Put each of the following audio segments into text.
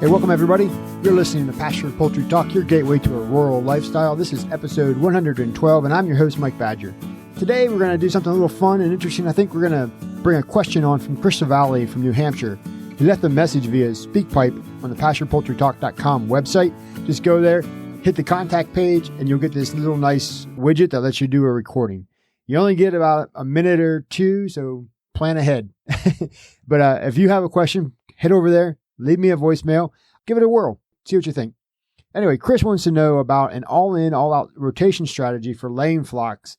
Hey, welcome everybody. You're listening to Pasture Poultry Talk, your gateway to a rural lifestyle. This is episode 112, and I'm your host, Mike Badger. Today, we're going to do something a little fun and interesting. I think we're going to bring a question on from Chris Valley from New Hampshire. He left a message via SpeakPipe on the PasturePoultryTalk.com website. Just go there, hit the contact page, and you'll get this little nice widget that lets you do a recording. You only get about a minute or two, so plan ahead. But if you have a question, head over there, leave me a voicemail, give it a whirl, see what you think. Anyway, Chris wants to know about an all-in, all-out rotation strategy for laying flocks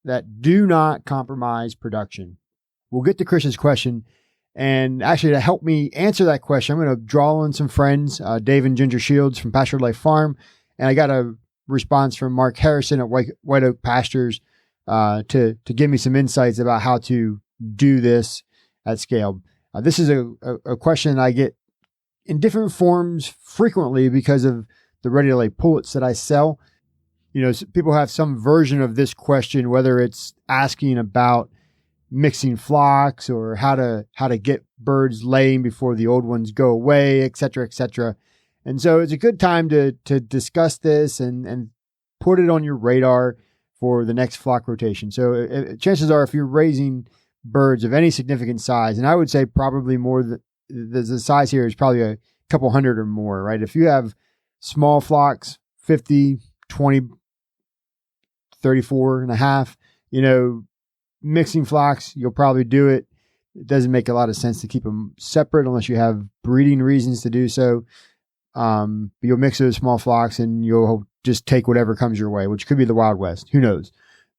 that do not compromise production. We'll get to Chris's question. And actually, to help me answer that question, I'm going to draw on some friends, Dave and Ginger Shields from Pasture Life Farm. And I got a response from Mark Harrison at White Oak Pastures to give me some insights about how to do this at scale. This is a question I get in different forms frequently because of the ready-to-lay pullets that I sell. You know, people have some version of this question, whether it's asking about mixing flocks or how to get birds laying before the old ones go away, et cetera, et cetera. And so it's a good time to discuss this and put it on your radar for the next flock rotation. So chances are, if you're raising birds of any significant size, and I would say probably more, the size here is probably a couple hundred or more, right? If you have small flocks, 50, 20, 34 and a half, mixing flocks, you'll probably do it. It doesn't make a lot of sense to keep them separate unless you have breeding reasons to do so. You'll mix those small flocks and you'll just take whatever comes your way, which could be the Wild West. Who knows?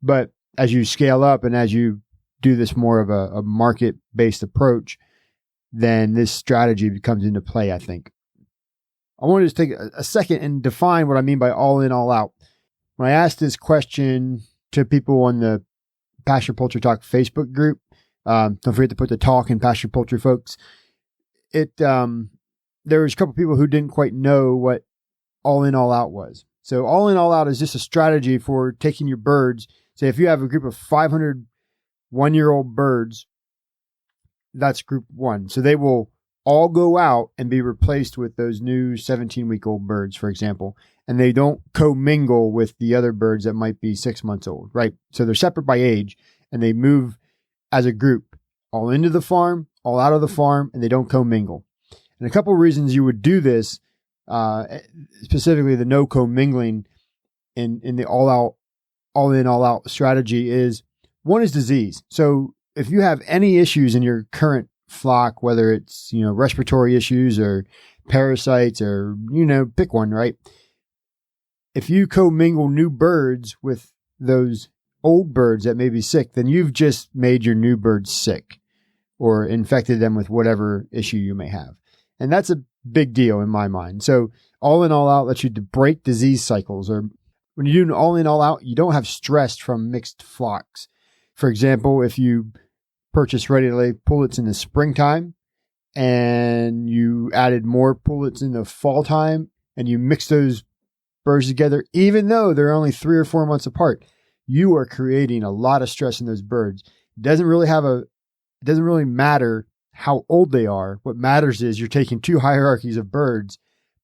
But as you scale up and as you do this more of a market-based approach, then this strategy comes into play, I think. I want to just take a second and define what I mean by all in, all out. When I asked this question to people on the Pasture Poultry Talk Facebook group, don't forget to put the talk in Pasture Poultry, folks. There was a couple people who didn't quite know what all in, all out was. So all in, all out is just a strategy for taking your birds. Say if you have a group of 500 one-year-old birds, that's group one. So they will all go out and be replaced with those new 17-week-old birds, for example. And they don't commingle with the other birds that might be 6 months old, right? So they're separate by age, and they move as a group, all into the farm, all out of the farm, and they don't commingle. And a couple of reasons you would do this, specifically the no commingling in the all in, all out strategy is, one is disease. So if you have any issues in your current flock, whether it's, respiratory issues or parasites or, pick one, right? If you commingle new birds with those old birds that may be sick, then you've just made your new birds sick or infected them with whatever issue you may have. And that's a big deal in my mind. So all in, all out lets you to break disease cycles. Or when you do an all in, all out, you don't have stress from mixed flocks. For example, if you purchase ready-to-lay pullets in the springtime and you added more pullets in the fall time and you mix those birds together, even though they're only 3 or 4 months apart, you are creating a lot of stress in those birds. It doesn't really matter how old they are. What matters is you're taking two hierarchies of birds,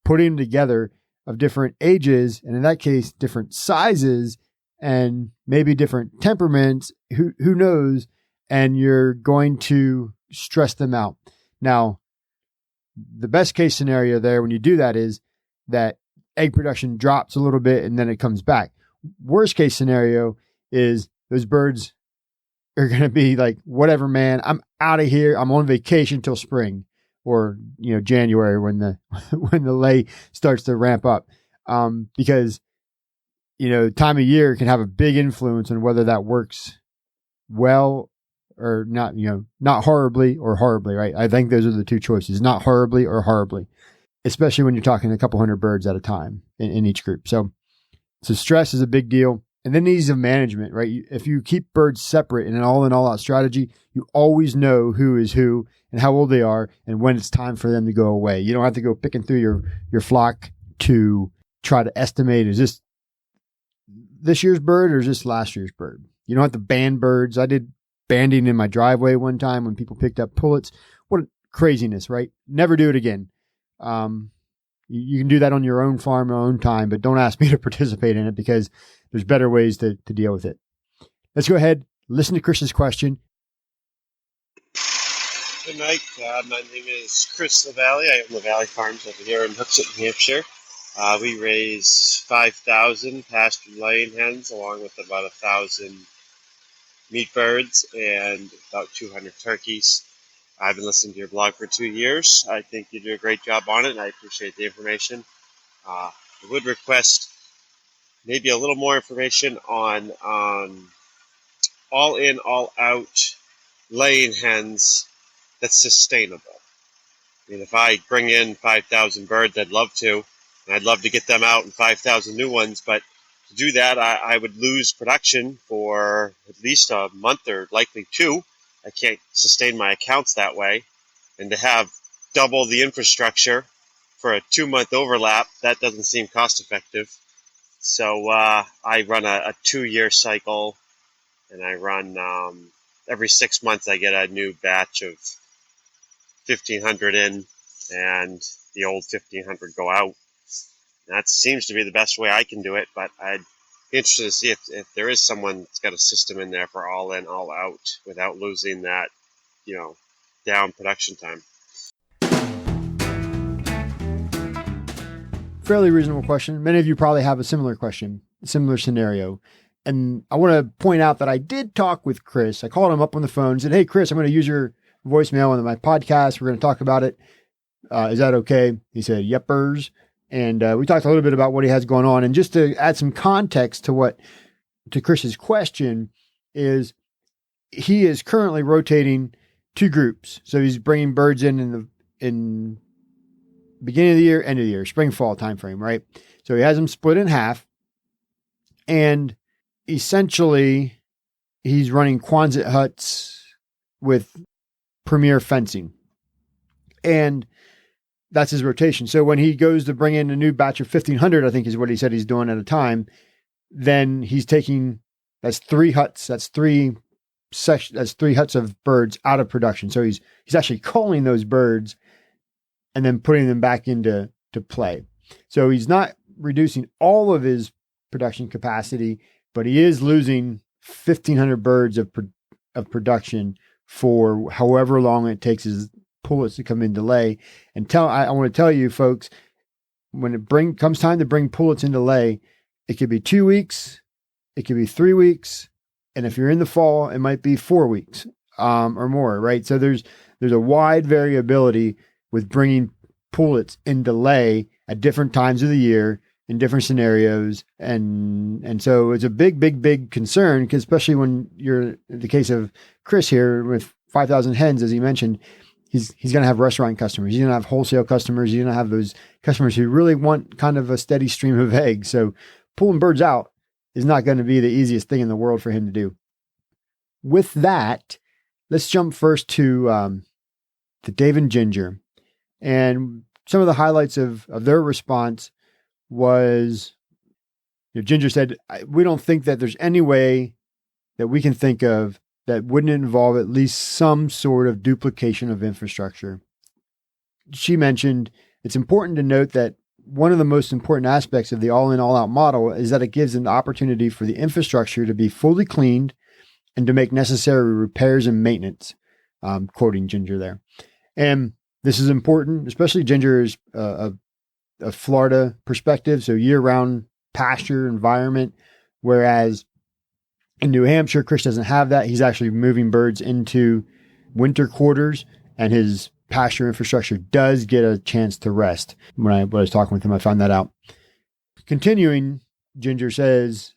putting them together of different ages, and in that case, different sizes and maybe different temperaments, who knows, and you're going to stress them out. Now, the best case scenario there when you do that is that egg production drops a little bit and then it comes back. Worst case scenario is those birds are going to be like, whatever, man, I'm out of here. I'm on vacation till spring or, January when the lay starts to ramp up. Because, time of year can have a big influence on whether that works well or not, not horribly or horribly, right? I think those are the two choices, not horribly or horribly, especially when you're talking a couple hundred birds at a time in each group. So stress is a big deal. And then ease of management, right? If you keep birds separate in an all in, all out strategy, you always know who is who and how old they are and when it's time for them to go away. You don't have to go picking through your flock to try to estimate, is this this year's bird or is this last year's bird? You don't have to ban birds. I did banding in my driveway one time when people picked up pullets. What craziness, right? Never do it again. You can do that on your own farm, your own time, but don't ask me to participate in it because there's better ways to deal with it. Let's go ahead, listen to Chris's question. Good night. My name is Chris LaValle. I own LaValle Farms over here in Hooksett, New Hampshire. We raise 5,000 pasture laying hens along with about 1,000 meat birds and about 200 turkeys. I've been listening to your blog for 2 years. I think you do a great job on it, and I appreciate the information. I would request maybe a little more information on all in, all out laying hens that's sustainable. I mean, if I bring in 5,000 birds, I'd love to, and I'd love to get them out and 5,000 new ones, but to do that, I would lose production for at least a month or likely 2. I can't sustain my accounts that way. And to have double the infrastructure for a 2-month overlap, that doesn't seem cost effective. So I run a 2-year cycle, and I run every 6 months I get a new batch of 1,500 in, and the old 1,500 go out. That seems to be the best way I can do it, but I'd be interested to see if there is someone that's got a system in there for all in, all out without losing that, down production time. Fairly reasonable question. Many of you probably have a similar question, a similar scenario. And I want to point out that I did talk with Chris. I called him up on the phone and said, "Hey, Chris, I'm going to use your voicemail on my podcast. We're going to talk about it. Is that okay?" He said, "Yepers." And we talked a little bit about what he has going on. And just to add some context to Chris's question is he is currently rotating 2 groups. So he's bringing birds in beginning of the year, end of the year, spring, fall timeframe, right? So he has them split in half. And essentially he's running Quonset huts with premier fencing. And that's his rotation. So when he goes to bring in a new batch of 1,500, I think is what he said he's doing at a time, then he's taking, that's 3 huts. That's 3 huts of birds out of production. So he's actually culling those birds and then putting them back into play. So he's not reducing all of his production capacity, but he is losing 1,500 birds of production for however long it takes his pullets to come into lay. And I want to tell you folks, when it comes time to bring pullets into lay, it could be 2 weeks, it could be 3 weeks, and if you're in the fall, it might be 4 weeks or more, right? So there's a wide variability with bringing pullets into lay at different times of the year in different scenarios, and so it's a big concern, because especially when you're in the case of Chris here with 5,000 hens, as he mentioned. He's going to have restaurant customers. He's going to have wholesale customers. He's going to have those customers who really want kind of a steady stream of eggs. So pulling birds out is not going to be the easiest thing in the world for him to do. With that, let's jump first to Dave and Ginger. And some of the highlights of their response was, Ginger said, "We don't think that there's any way that we can think of that wouldn't involve at least some sort of duplication of infrastructure." She mentioned it's important to note that one of the most important aspects of the all-in, all-out model is that it gives an opportunity for the infrastructure to be fully cleaned and to make necessary repairs and maintenance, quoting Ginger there. And this is important, especially Ginger is a Florida perspective, so year-round pasture environment, whereas in New Hampshire, Chris doesn't have that. He's actually moving birds into winter quarters, and his pasture infrastructure does get a chance to rest. When I was talking with him, I found that out. Continuing, Ginger says,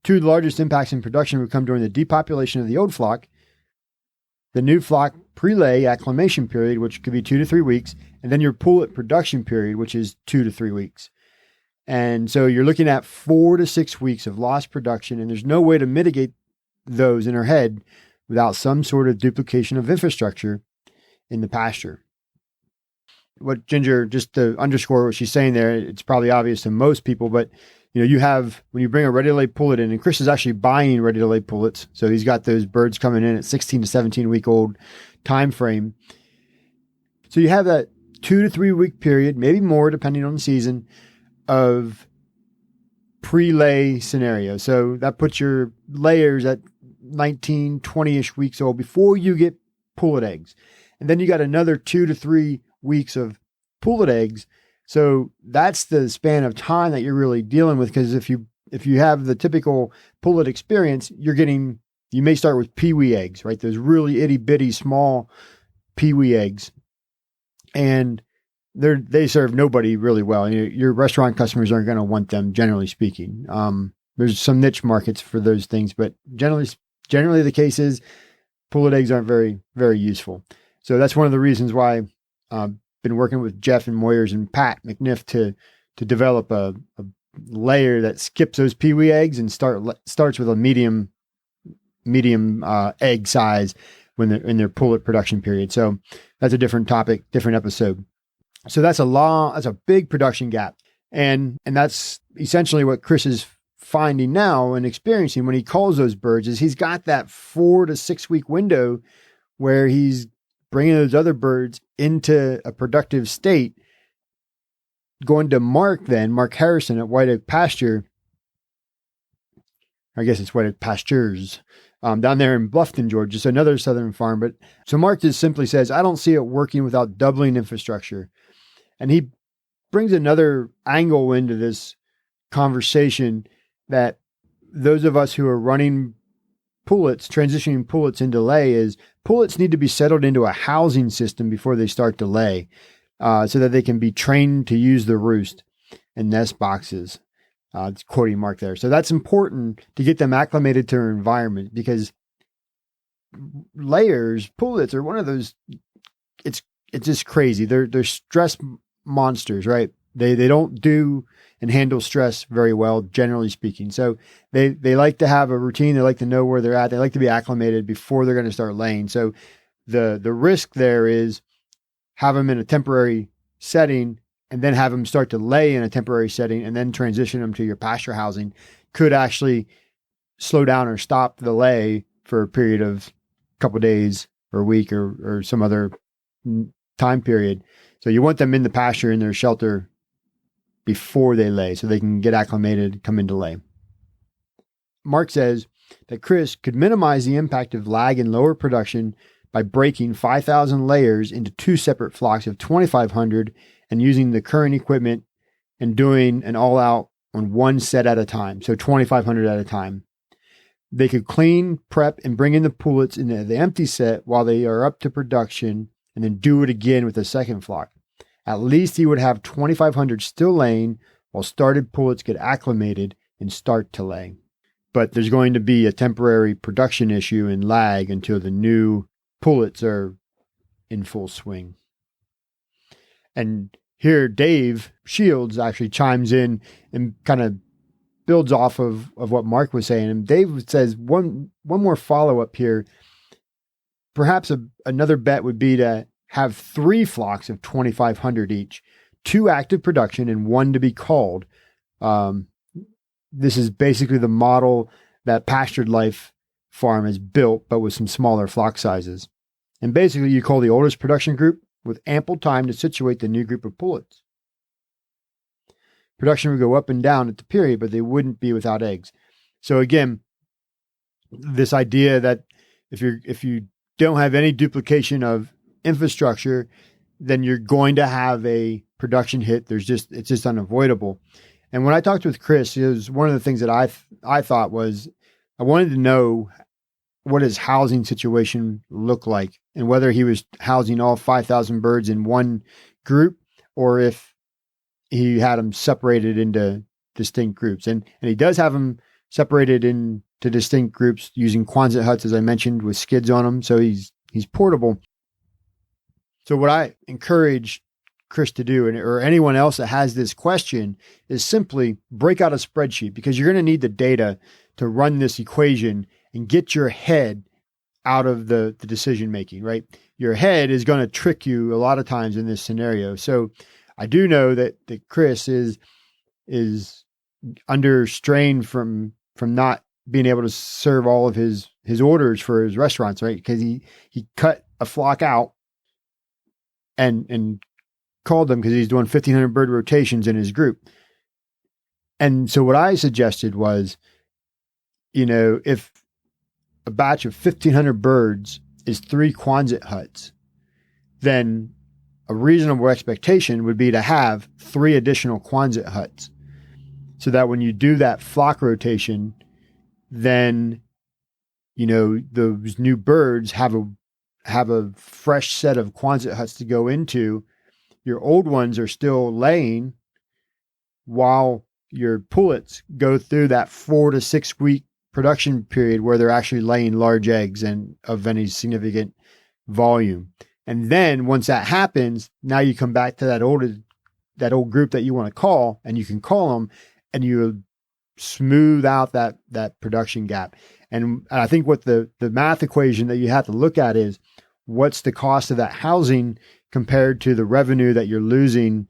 2 of the largest impacts in production would come during the depopulation of the old flock, the new flock pre-lay acclimation period, which could be 2 to 3 weeks, and then your pullet production period, which is 2 to 3 weeks. And so you're looking at 4 to 6 weeks of lost production, and there's no way to mitigate those in her head without some sort of duplication of infrastructure in the pasture. What Ginger, just to underscore what she's saying there, it's probably obvious to most people, but you have, when you bring a ready-to-lay pullet in, and Chris is actually buying ready-to-lay pullets, so he's got those birds coming in at 16 to 17 week old time frame. So you have that 2 to 3 week period, maybe more depending on the season, of pre-lay scenario. So that puts your layers at 19, 20-ish weeks old before you get pullet eggs. And then you got another 2 to 3 weeks of pullet eggs. So that's the span of time that you're really dealing with. Because if you have the typical pullet experience, you may start with peewee eggs, right? Those really itty bitty small peewee eggs. And they serve nobody really well. Your restaurant customers aren't going to want them, generally speaking. There's some niche markets for those things, but generally the case is pullet eggs aren't very, very useful. So that's one of the reasons why I've been working with Jeff and Moyers and Pat McNiff to develop a layer that skips those peewee eggs and starts with a medium egg size when they're in their pullet production period. So that's a different topic, different episode. So that's a big production gap. And that's essentially what Chris is finding now and experiencing when he calls those birds is he's got that 4 to 6 week window where he's bringing those other birds into a productive state. Going to Mark Harrison at White Oak Pasture. I guess it's White Oak Pastures. Down there in Bluffton, Georgia, so another southern farm. But so Mark just simply says, I don't see it working without doubling infrastructure. And he brings another angle into this conversation that those of us who are running pullets, transitioning pullets into lay, is pullets need to be settled into a housing system before they start to lay, so that they can be trained to use the roost and nest boxes. It's quoting Mark there. So that's important to get them acclimated to their environment, because pullets are one of those, it's just crazy. They're stress monsters, right? They don't do and handle stress very well, generally speaking. So they like to have a routine. They like to know where they're at. They like to be acclimated before they're going to start laying. So the risk there is have them in a temporary setting and then have them start to lay in a temporary setting and then transition them to your pasture housing could actually slow down or stop the lay for a period of a couple of days or a week or some other time period. So you want them in the pasture in their shelter before they lay so they can get acclimated, come into lay. Mark says that Chris could minimize the impact of lag and lower production by breaking 5,000 layers into 2 separate flocks of 2,500 and using the current equipment and doing an all-out on one set at a time, so 2,500 at a time. They could clean, prep, and bring in the pullets into the empty set while they are up to production and then do it again with the second flock. At least he would have 2,500 still laying while started pullets get acclimated and start to lay. But there's going to be a temporary production issue and lag until the new pullets are in full swing. And here Dave Shields actually chimes in and kind of builds off of what Mark was saying. And Dave says one more follow-up here. Perhaps another bet would be to have 3 flocks of 2,500 each, 2 active production and 1 to be called. This is basically the model that Pastured Life Farm has built, but with some smaller flock sizes. And basically you call the oldest production group with ample time to situate the new group of pullets. Production would go up and down at the period, but they wouldn't be without eggs. So again, this idea that if you don't have any duplication of infrastructure, then you're going to have a production hit. It's just unavoidable. And when I talked with Chris, it was one of the things that I thought was I wanted to know what his housing situation looked like and whether he was housing all 5,000 birds in one group or if he had them separated into distinct groups. And he does have them separated into distinct groups using Quonset huts, as I mentioned, with skids on them. So he's portable. So what I encourage Chris to do, or anyone else that has this question, is simply break out a spreadsheet, because you're going to need the data to run this equation and get your head out of the decision making, right? Your head is going to trick you a lot of times in this scenario. So I do know that Chris is under strain from not being able to serve all of his orders for his restaurants, right? Because he cut a flock out and called them because he's doing 1,500 bird rotations in his group. And so what I suggested was, if a batch of 1,500 birds is 3 Quonset huts, then a reasonable expectation would be to have 3 additional Quonset huts, so that when you do that flock rotation, then, those new birds have a fresh set of Quonset huts to go into. Your old ones are still laying while your pullets go through that 4 to 6 week production period where they're actually laying large eggs and of any significant volume. And then once that happens, now you come back to that old group that you want to call, and you can call them, and you smooth out that production gap. And I think what the math equation that you have to look at is, what's the cost of that housing compared to the revenue that you're losing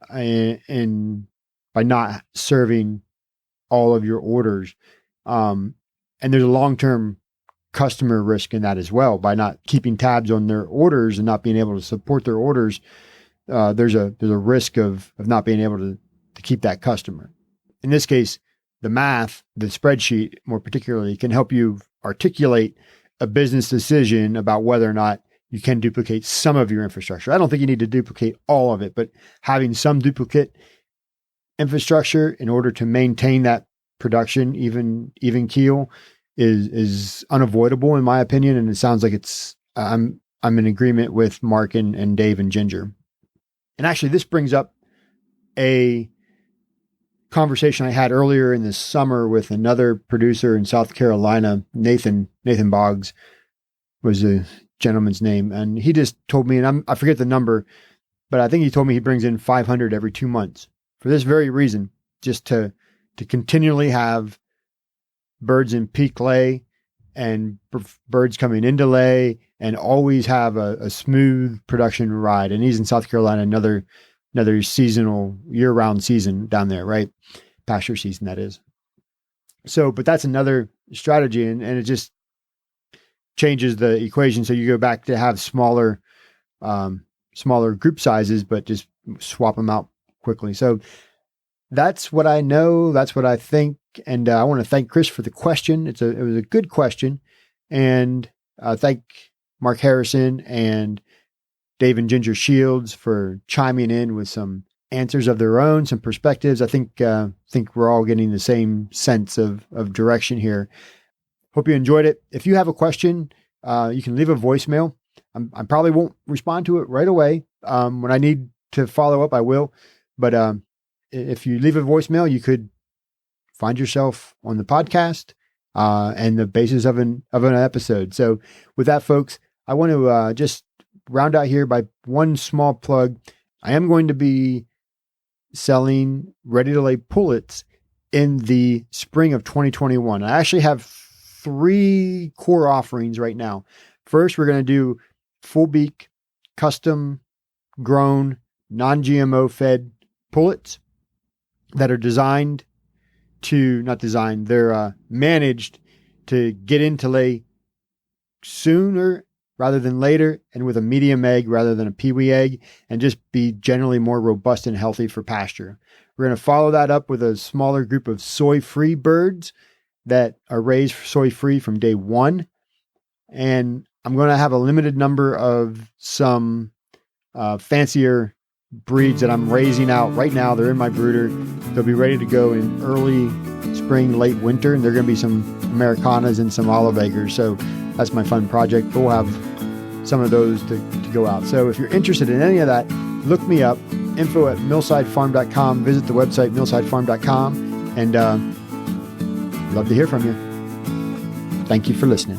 by not serving all of your orders. And there's a long-term customer risk in that as well. By not keeping tabs on their orders and not being able to support their orders, there's a risk of not being able to keep that customer. In this case, the math, the spreadsheet more particularly, can help you articulate a business decision about whether or not you can duplicate some of your infrastructure. I don't think you need to duplicate all of it, but having some duplicate infrastructure in order to maintain that production even keel is unavoidable in my opinion. And it sounds like I'm in agreement with Mark and Dave and Ginger. And actually this brings up a conversation I had earlier in the summer with another producer in South Carolina. Nathan Boggs was the gentleman's name. And he just told me, and I forget the number, but I think he told me he brings in 500 every 2 months for this very reason, just to continually have birds in peak lay and birds coming into lay and always have a smooth production ride. And he's in South Carolina, another seasonal year-round season down there, right? Pasture season, that is. So, but that's another strategy, and it just changes the equation. So you go back to have smaller group sizes, but just swap them out quickly. So that's what I know. That's what I think. And I want to thank Chris for the question. It was a good question. And thank Mark Harrison and Dave and Ginger Shields for chiming in with some answers of their own, some perspectives. I think we're all getting the same sense of direction here. Hope you enjoyed it. If you have a question, you can leave a voicemail. I probably won't respond to it right away. When I need to follow up, I will. But if you leave a voicemail, you could find yourself on the podcast and the basis of an episode. So with that, folks, I want to just round out here by one small plug. I am going to be selling ready-to-lay pullets in the spring of 2021. I actually have 3 core offerings right now. First, we're going to do full beak, custom grown, non-GMO fed pullets that are they're managed to get into lay sooner rather than later, and with a medium egg rather than a peewee egg, and just be generally more robust and healthy for pasture. We're going to follow that up with a smaller group of soy-free birds that are raised soy-free from day 1. And I'm going to have a limited number of some fancier breeds that I'm raising out right now. They're in my brooder. They'll be ready to go in early spring, late winter, and they're going to be some Americanas and some olive eggers. So that's my fun project. We'll have some of those to go out. So if you're interested in any of that, look me up, info@millsidefarm.com. Visit the website, millsidefarm.com, and love to hear from you. Thank you for listening.